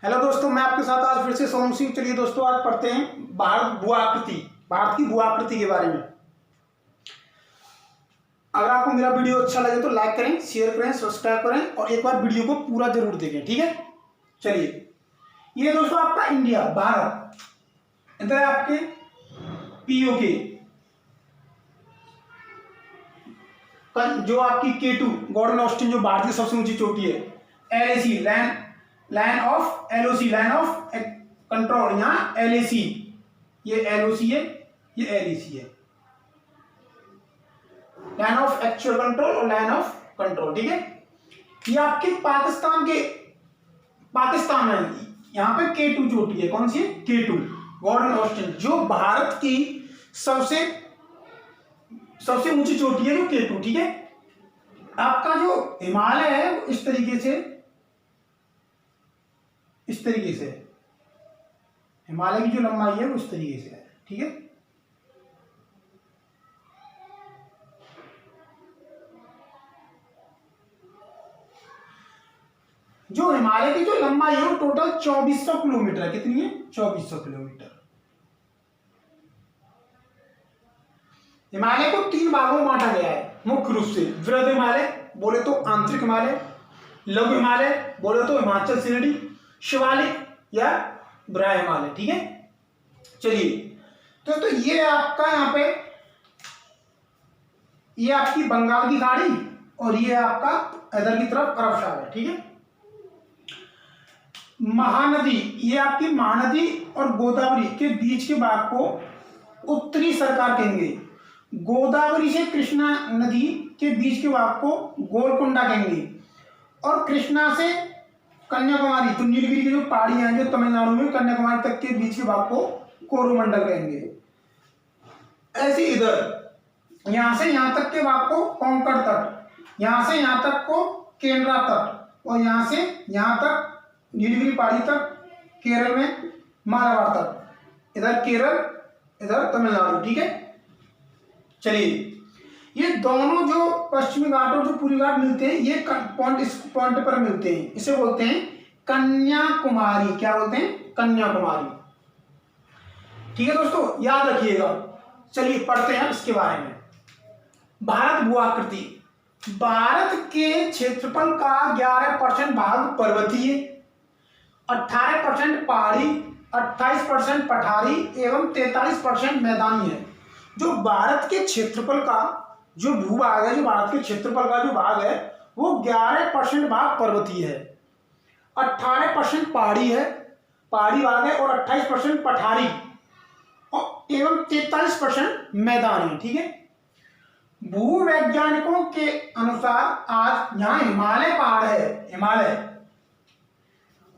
Hello दोस्तों, मैं आपके साथ आज फिर से सोनू सिंह। चलिए दोस्तों, आज पढ़ते हैं भारत की भू आकृति के बारे में। अगर आपको मेरा वीडियो अच्छा लगे तो लाइक करें, शेयर करें, सब्सक्राइब करें और एक बार वीडियो को पूरा जरूर देखें, ठीक है। चलिए, ये दोस्तों आपका इंडिया, भारत, इधर है आपके पीओके, जो आपकी K2 गॉर्डन ऑस्टिन, जो भारत की सबसे ऊंची चोटी है। LAC, लाइन ऑफ कंट्रोल, यहाँ LAC, ये LOC है, ये LAC है, लाइन ऑफ एक्चुअल कंट्रोल और लाइन ऑफ कंट्रोल, ठीक है। ये आपके पाकिस्तान में यहाँ पे K2 चोटी है। कौन सी है? K2 गॉर्डन ऑस्टिन, जो भारत की सबसे ऊंची चोटी है, जो K2, ठीक है। आपका जो हिमालय है वो इस तरीके से हिमालय की जो लंबाई है वो इस तरीके से है, ठीक है। जो हिमालय की जो लंबाई है वो टोटल 2400 किलोमीटर है। कितनी है? 2400 किलोमीटर। हिमालय को 3 भागों में बांटा गया है मुख्य रूप से। वृहद हिमालय बोले तो आंतरिक हिमालय, लघु हिमालय बोले तो हिमाचल श्रेणी, शिवालिक या बृहद हिमालय, ठीक है। चलिए तो ये आपका यहाँ पे, ये आपकी बंगाल की खाड़ी और ये आपका इधर की तरफ अरब सागर, ठीक है। महानदी, ये आपकी महानदी और गोदावरी के बीच के भाग को उत्तरी सरकार कहेंगे। गोदावरी से कृष्णा नदी के बीच के भाग को गोलकुंडा कहेंगे और कृष्णा से कन्याकुमारी, तो नीलगिरी की जो पहाड़ियां हैं जो तमिलनाडु में, कन्याकुमारी तक के बीच के भाग को कोरोमंडल कहेंगे। ऐसे इधर यहां से यहां तक के भाग को कोंकण तट, यहां से यहां तक को केनरा तट और यहां से यहां तक नीलगिरी पहाड़ी तक केरल में मालाबार तक। इधर केरल, इधर तमिलनाडु, ठीक है। चलिए, ये दोनों जो पश्चिमी घाट और जो पूर्वी घाट मिलते हैं, ये इस पॉइंट पर मिलते हैं। इसे बोलते हैं कन्याकुमारी। क्या बोलते हैं? कन्याकुमारी, ठीक है दोस्तों, याद रखिएगा। चलिए पढ़ते हैं इसके बारे में। भारत भू आकृति। भारत के क्षेत्रफल का 11% भाग पर्वतीय, 18% पहाड़ी, 28% पठारी एवं 43% मैदानी है। जो भारत के क्षेत्रफल का जो भूभाग है, जो भारत के क्षेत्रफल का जो भाग है, वो 11% भाग पर्वतीय है, 18% पहाड़ी है, पहाड़ी भाग है और 28% पठारी और एवं 43% मैदान है, ठीक है। भूवैज्ञानिकों के अनुसार आज यहाँ हिमालय पहाड़ है, हिमालय,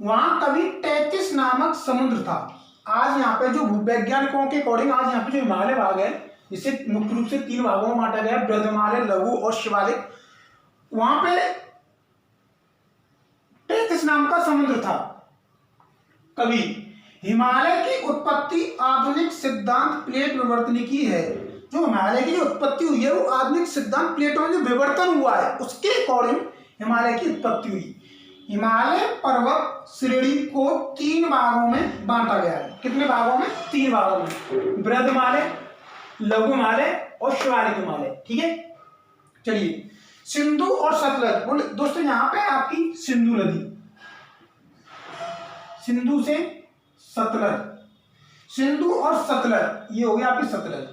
वहां कभी टेथिस नामक समुद्र था। आज यहाँ पे जो भूवैज्ञानिकों के अकॉर्डिंग, आज यहाँ पे जो हिमालय भाग है, इसे मुख्य रूप से 3 भागों में बांटा गया, बृहद हिमालय, लघु और शिवालिक। वहां पे टेथिस नाम का समुद्र था कभी। हिमालय की उत्पत्ति आधुनिक सिद्धांत प्लेट विवर्तन की है। जो हिमालय की जो उत्पत्ति हुई है वो आधुनिक सिद्धांत प्लेटों में जो विवर्तन हुआ है उसके अकॉर्डिंग हिमालय की उत्पत्ति हुई। हिमालय पर्वत श्रेणी को 3 भागों में बांटा गया है। कितने भागों में? 3 भागों में, बृहद हिमालय, लघु हिमालय और शिवालिक हिमालय, ठीक है। चलिए, सिंधु और सतलज बोले दोस्तों, यहाँ पे आपकी सिंधु नदी, सिंधु से सतलज, सिंधु और सतलज, ये हो गया आपकी सतलज।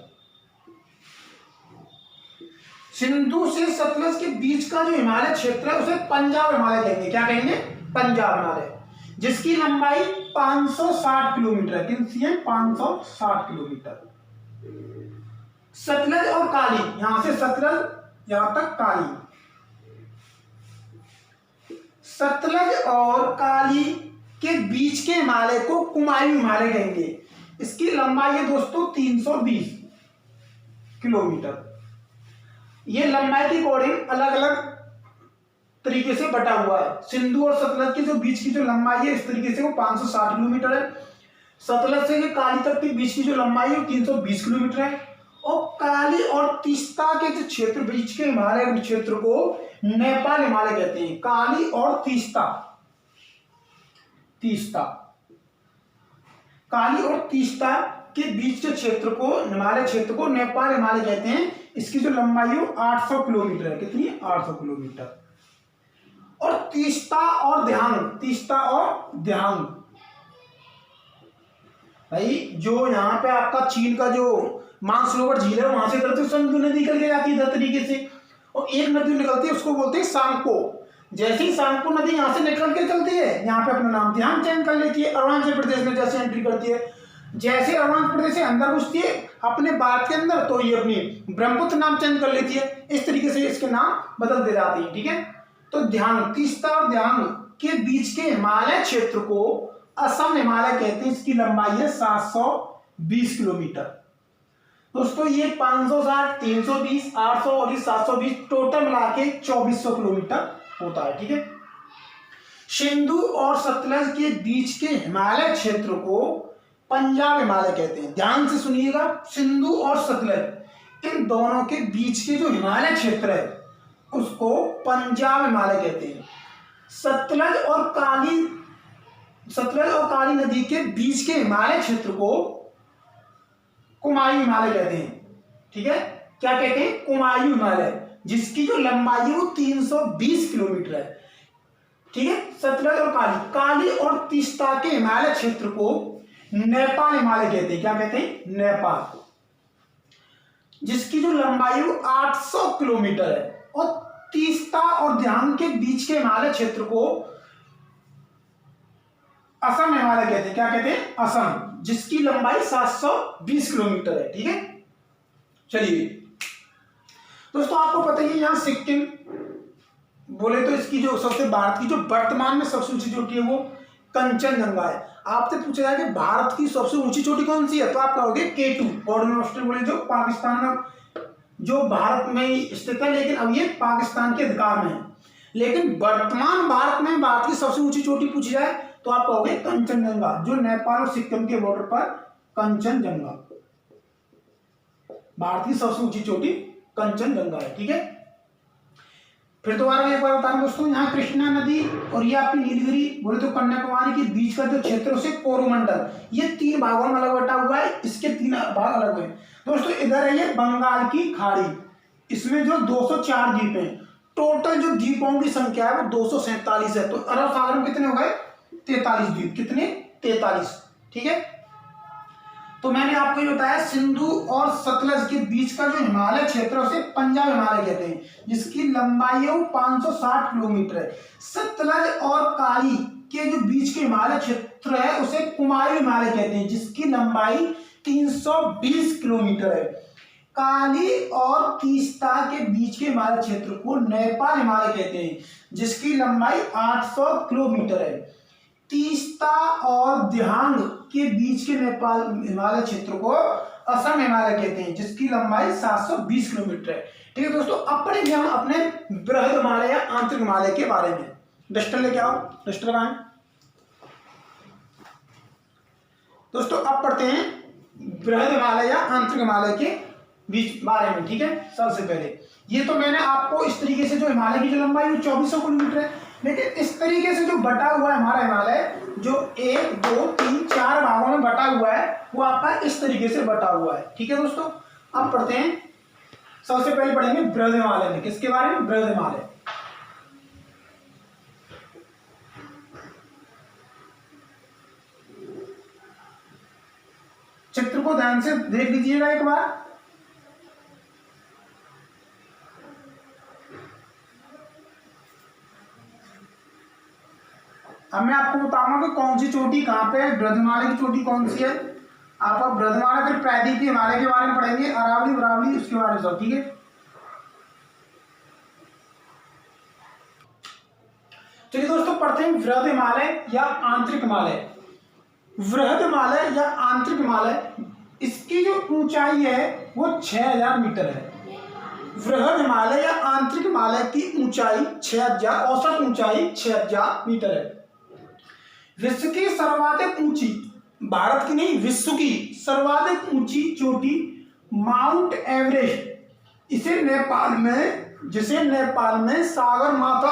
सिंधु से सतलज के बीच का जो हिमालय क्षेत्र है उसे पंजाब हिमालय कहेंगे। क्या कहेंगे? पंजाब हिमालय, जिसकी लंबाई 560 किलोमीटर है। कितनी है? 560 किलोमीटर। सतलज और काली, यहां से सतलज यहां तक काली, सतलज और काली के बीच के हिमालय को कुमायूं हिमालय कहेंगे। इसकी लंबाई है दोस्तों 320 किलोमीटर। ये लंबाई के अकॉर्डिंग अलग अलग तरीके से बटा हुआ है। सिंधु और सतलज के जो बीच की जो लंबाई है इस तरीके से वो 560 किलोमीटर है। सतलज से काली तक के बीच की जो लंबाई है वो 320 किलोमीटर है। और काली और तीस्ता के जो क्षेत्र, बीच के हिमालय क्षेत्र को नेपाल हिमालय कहते हैं। काली और तीस्ता, तीस्ता। काली और तीस्ता के बीच के क्षेत्र को, हिमालय क्षेत्र को नेपाल हिमालय कहते हैं। इसकी जो लंबाई है 800 किलोमीटर है। कितनी? 800 किलोमीटर। और तीस्ता और दिहांग, तीस्ता और दिहांग भाई, जो यहाँ पे आपका चीन का जो मानसरोवर झील है वहां से करते सिंधु नदी निकल के जाती है इधर तरीके से, और एक नदी निकलती है उसको बोलते हैं सांगपो। जैसे ही सांगपो नदी यहाँ से निकल के चलती है, यहाँ पे अपना नाम ध्यान चयन कर लेती है, अरुणाचल प्रदेश में जैसे एंट्री करती है, जैसे अरुणाचल प्रदेश से अंदर घुसती है अपने भारत के अंदर, तो ये अपनी ब्रह्मपुत्र नाम चयन कर लेती है। इस तरीके से इसके नाम बदल दे जाते हैं। ठीक है, तो ध्यान, तीस्ता और ध्यान के बीच के हिमालय क्षेत्र को असम हिमालय कहते हैं। इसकी लंबाई है 720 किलोमीटर। दोस्तों ये 560, 320, 800 और 720 टोटल मिला के 2400 किलोमीटर होता है। ठीक है, सिंधु और सतलज के बीच के हिमालय क्षेत्र को पंजाब हिमालय कहते हैं। ध्यान से सुनिएगा, सिंधु और सतलज इन दोनों के बीच के जो हिमालय क्षेत्र है उसको पंजाब हिमालय कहते हैं। सतलज और काली नदी के बीच के हिमालय क्षेत्र को कुमायूं हिमालय कहते हैं। ठीक है, क्या कहते हैं? कुमायूं हिमालय, जिसकी जो लंबाई है वो 320 किलोमीटर है। ठीक है, सतलज और काली और तीस्ता के हिमालय क्षेत्र को नेपाल हिमालय कहते हैं। क्या कहते हैं? नेपाल, जिसकी जो लंबाई है 800 किलोमीटर है। और तीस्ता और ध्यान के बीच के हिमालय क्षेत्र को असम हिमालय कहते हैं। क्या कहते हैं? असम, जिसकी लंबाई 720 किलोमीटर है। ठीक है, चलिए दोस्तों, आपको पता ही है यहाँ सिक्किम बोले तो इसकी जो सबसे, भारत की जो वर्तमान में सबसे ऊंची चोटी है वो कंचनजंगा है। आपसे पूछा जाए कि भारत की सबसे ऊंची चोटी कौन सी है, तो आप कहोगे K2 गॉर्डन ऑस्ट्रेल बोले, जो पाकिस्तान में, जो भारत में स्थित है, लेकिन अब ये पाकिस्तान के अधिकार में है। लेकिन वर्तमान भारत में भारत की सबसे ऊंची चोटी पूछी जाए तो आप कहोगे कंचनजंगा, जो नेपाल और सिक्किम के बॉर्डर पर कंचनजंगा, भारत की सबसे ऊंची चोटी कंचनजंगा है। ठीक है, फिर दोबारा एक बार बता रहा हूं दोस्तों, यहाँ कृष्णा नदी और ये आपकी नीलगिरी बोले तो कन्याकुमारी के बीच का जो क्षेत्र उसे कोरोमंडल, ये 3 भागों में अलग बटा हुआ है। इसके 3 भाग अलग हुए दोस्तों। इधर है ये बंगाल की खाड़ी, इसमें जो 204 द्वीप हैं। टोटल जो द्वीपों की संख्या है वो 247 है। तो अरब सागर में कितने हो गए? 43 द्वीप। कितने? 43। ठीक है, तो मैंने आपको ये बताया सिंधु और सतलज के बीच का जो हिमालय क्षेत्र है उसे पंजाब हिमालय कहते हैं, जिसकी लंबाई है वो 560 किलोमीटर है। सतलज और काली के जो बीच के हिमालय क्षेत्र है उसे कुमायूं हिमालय कहते हैं, जिसकी लंबाई 320 किलोमीटर है। काली और तीस्ता के बीच के हिमालय क्षेत्र को नेपाल हिमालय कहते हैं, जिसकी लंबाई 800 किलोमीटर है। तीस्ता और दिहांग के बीच के नेपाल हिमालय क्षेत्र को असम हिमालय कहते हैं, जिसकी लंबाई 720 किलोमीटर है। ठीक है दोस्तों, अब पढ़ेंगे हम अपने बृहद हिमालय या आंतरिक हिमालय के बारे में। डस्टर लेके आओ, डस्टर कहां है दोस्तों? अब पढ़ते हैं बृहद हिमालय या आंतरिक हिमालय के बीच बारे में। ठीक है, सबसे पहले ये तो मैंने आपको इस तरीके से, जो हिमालय की जो लंबाई वो 2400 किलोमीटर है, लेकिन इस तरीके से जो बटा हुआ है हमारा हिमालय, जो 1, 2, 3, 4 भागों में बटा हुआ है, वो आपका इस तरीके से बटा हुआ है। ठीक है दोस्तों, अब पढ़ते हैं, सबसे पहले पढ़ेंगे बृहद हिमालय में। किसके बारे में? बृहद हिमालय। चित्र को ध्यान से देख लीजिएगा एक बार। अब मैं आपको बताऊंगा कि कौन सी चोटी कहां पे है, बृहद हिमालय की चोटी कौन सी है। आप बृहद हिमालय, फिर प्रायद्वीपीय हिमालय के बारे में पढ़ेंगे, अरावली वरावली उसके बारे में सब। ठीक है, चलिए दोस्तों पढ़ते हैं बृहद हिमालय या आंतरिक हिमालय। बृहद हिमालय या आंतरिक हिमालय, इसकी जो ऊंचाई है वो 6000 मीटर है। बृहद हिमालय या आंतरिक हिमालय की ऊंचाई 6000, औसत ऊंचाई 6000 मीटर है। विश्व की सर्वाधिक ऊंची, भारत की नहीं विश्व की सर्वाधिक ऊंची चोटी माउंट एवरेस्ट, जिसे नेपाल में सागर माथा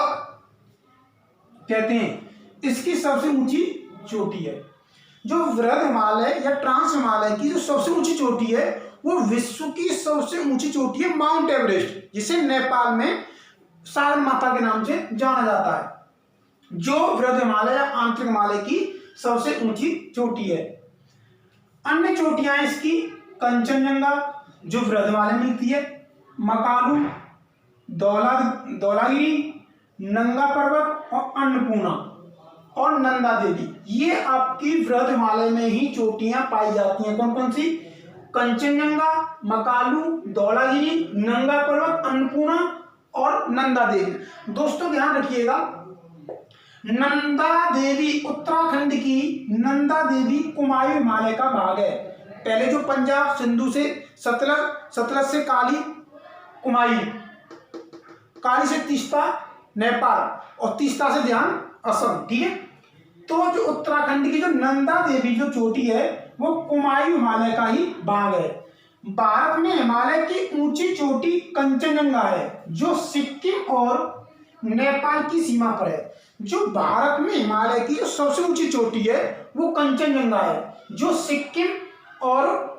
कहते हैं, इसकी सबसे ऊंची चोटी है। जो वृहद हिमालय या ट्रांस हिमालय की जो सबसे ऊंची चोटी है वो विश्व की सबसे ऊंची चोटी है माउंट एवरेस्ट, जिसे नेपाल में सागर माता के नाम से जाना जाता है। जो वृहद हिमालय या आंतरिक हिमालय की सबसे ऊंची चोटी है। अन्य चोटियां इसकी कंचनजंगा जो वृहद हिमालय में मिलती है, मकालू, धौलागिरी, नंगा पर्वत और अन्नपूर्णा और नंदा देवी, ये आपकी वृहद हिमालय में ही चोटियां पाई जाती हैं। कौन कौन सी? कंचनजंगा, मकालू, धौलागिरी, नंगा पर्वत, अन्नपूर्णा और नंदा देवी। दोस्तों ध्यान रखिएगा, नंदा देवी उत्तराखंड की नंदा देवी कुमायूं हिमालय का भाग है। पहले जो पंजाब सिंधु से सतलज से काली कुमायूं, काली से तीस्ता नेपाल और तीस्ता से ध्यान असम, ठीक है। तो जो उत्तराखंड की जो नंदा देवी जो चोटी है वो कुमायूं हिमालय का ही भाग है। भारत में हिमालय की ऊंची चोटी कंचनजंगा है जो सिक्किम और नेपाल की सीमा पर है। जो भारत में हिमालय की सबसे ऊंची चोटी है वो कंचनजंगा है जो सिक्किम और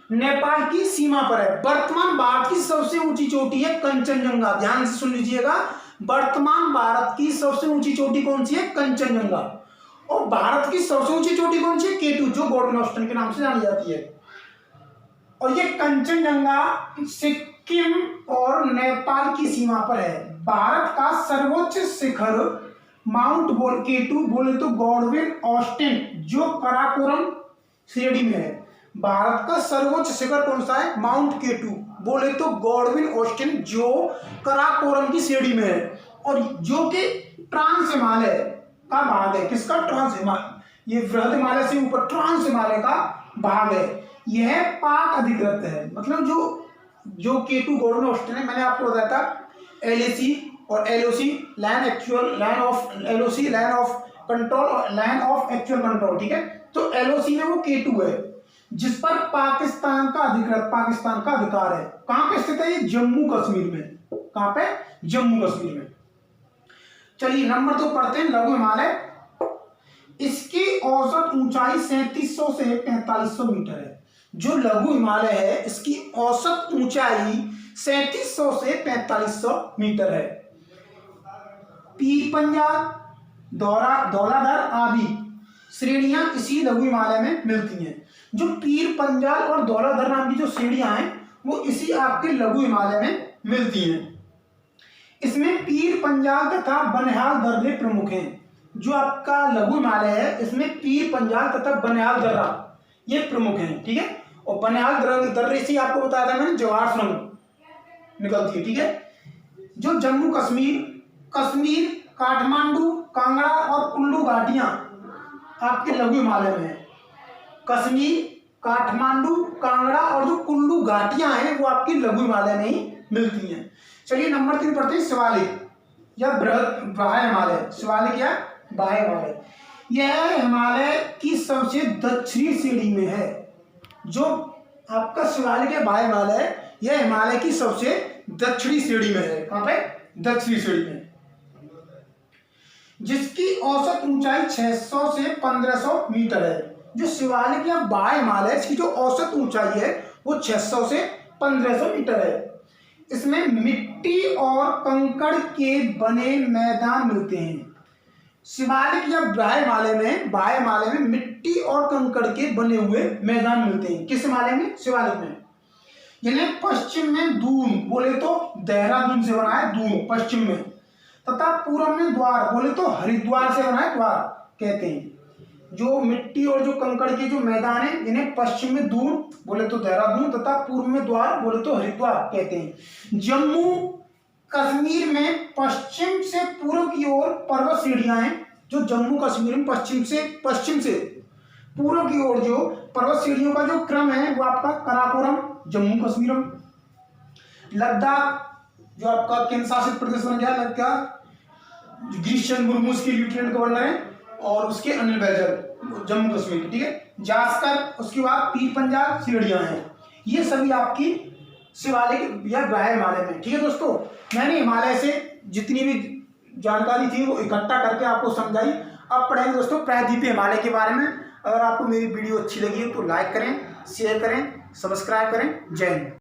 नेपाल की सीमा पर है। वर्तमान भारत की सबसे ऊंची चोटी है कंचनजंगा। ध्यान से सुन लीजिएगा, वर्तमान भारत की सबसे ऊंची चोटी कौन सी है? कंचनजंगा। और भारत की सबसे ऊंची चोटी कौन सी है? K2, जो गॉर्डन ऑस्टन के नाम से जानी जाती है। और ये कंचनजंगा सिक्किम और नेपाल की सीमा पर है। भारत का सर्वोच्च शिखर माउंट K2 बोले तो गॉडविन ऑस्टिन जो कराकोरम श्रेणी में है। भारत का सर्वोच्च शिखर कौन सा है? माउंट K2 बोले तो गॉडविन ऑस्टिन जो कराकोरम की श्रेणी में है और जो कि ट्रांस हिमालय का भाग है। किसका? ट्रांस हिमालय। ये वृहद हिमालय से ऊपर ट्रांस हिमालय का भाग है। यह पाक अधिकृत है। मतलब जो K2 गॉडविन ऑस्टिन है, मैंने आपको बताया था LAC और LOC, लैंड ऑफ कंट्रोल और लैंड ऑफ एक्चुअल कंट्रोल, ठीक है। तो LOC में वो K2 है जिस पर पाकिस्तान का अधिकार है। कहां पे स्थित है ये? जम्मू कश्मीर में। कहां पे? जम्मू कश्मीर में। चलिए नंबर 2 पढ़ते हैं, लघु हिमालय। इसकी औसत ऊंचाई 3700 से 4500 मीटर है। जो लघु हिमालय है इसकी औसत ऊंचाई 3700 से 4500 मीटर है। पीर पंजाल, धौलाधर आदि श्रेणियां इसी लघु हिमालय में मिलती हैं। जो पीर पंजाल और धौलाधर नाम की जो श्रेणियां हैं वो इसी आपके लघु हिमालय में मिलती हैं। इसमें पीर पंजाल तथा बनिहाल दर्रे प्रमुख हैं। जो आपका लघु हिमालय है इसमें पीर पंजाल तथा बनिहाल दर्रा ये प्रमुख हैं, ठीक है। और बनिहाल दर्रे से आपको बताया था मैंने, जवाहर सुरंग निकलती है, ठीक है। जो जम्मू कश्मीर, काठमांडू, कांगड़ा और कुल्लू घाटियां आपके लघु हिमालय में है। कश्मीर, काठमांडू, कांगड़ा और जो कुल्लू घाटियां हैं वो आपकी लघु हिमालय में ही मिलती हैं। चलिए नंबर 3 पढ़ते हैं, शिवालिक या बाह्य हिमालय। शिवालिक या बाह्य हिमालय, यह हिमालय की सबसे दक्षिणी श्रेणी में है। जो आपका शिवालिक या बाह्य हिमालय है यह हिमालय की सबसे दक्षिणी श्रेणी में है। कहां पे? दक्षिणी श्रेणी में, जिसकी औसत ऊंचाई 600 से 1500 मीटर है। जो शिवालिक या बाह्य हिमालय इसकी जो औसत ऊंचाई है वो 600 से 1500 मीटर है। इसमें मिट्टी और कंकड़ के बने मैदान मिलते हैं। शिवालिक या बाह्य हिमालय में मिट्टी और कंकड़ के बने हुए मैदान मिलते हैं। किस हिमालय में? शिवालिक में। जिन्हें पश्चिम में दून बोले तो देहरादून से बना है, दून पश्चिम में, तथा पूर्व में द्वार बोले तो हरिद्वार से बना है, द्वार कहते हैं। जो मिट्टी और जो कंकड़ के जो मैदान है इन्हें पश्चिम में दून बोले तो देहरादून तथा पूर्व में द्वार बोले तो हरिद्वार कहते हैं। जम्मू कश्मीर में पश्चिम से पूर्व की ओर पर्वत श्रेणियां हैं। जो जम्मू कश्मीर में पश्चिम से पूर्व की ओर जो पर्वत श्रेणियों का जो क्रम है वो आपका कराकोरम, जम्मू कश्मीरम, लद्दाख जो आपका केंद्र शासित प्रदेश बन गया, लद्दाख, गिरीश चंद्र मुर्मू उसके लेफ्टिनेंट गवर्नर है और उसके अनिल बैजल जम्मू कश्मीर के, ठीक है। जास्कर, उसके बाद पीर पंजाल श्रेणियां हैं। ये सभी आपकी शिवालिक या बाह्य हिमालय में, ठीक है दोस्तों। मैंने हिमालय से जितनी भी जानकारी थी वो इकट्ठा करके आपको समझाई। अब पढ़ेंगे दोस्तों प्रायद्वीप हिमालय के बारे में। अगर आपको मेरी वीडियो अच्छी लगी है तो लाइक करें, शेयर करें, सब्सक्राइब करें। जय हिंद।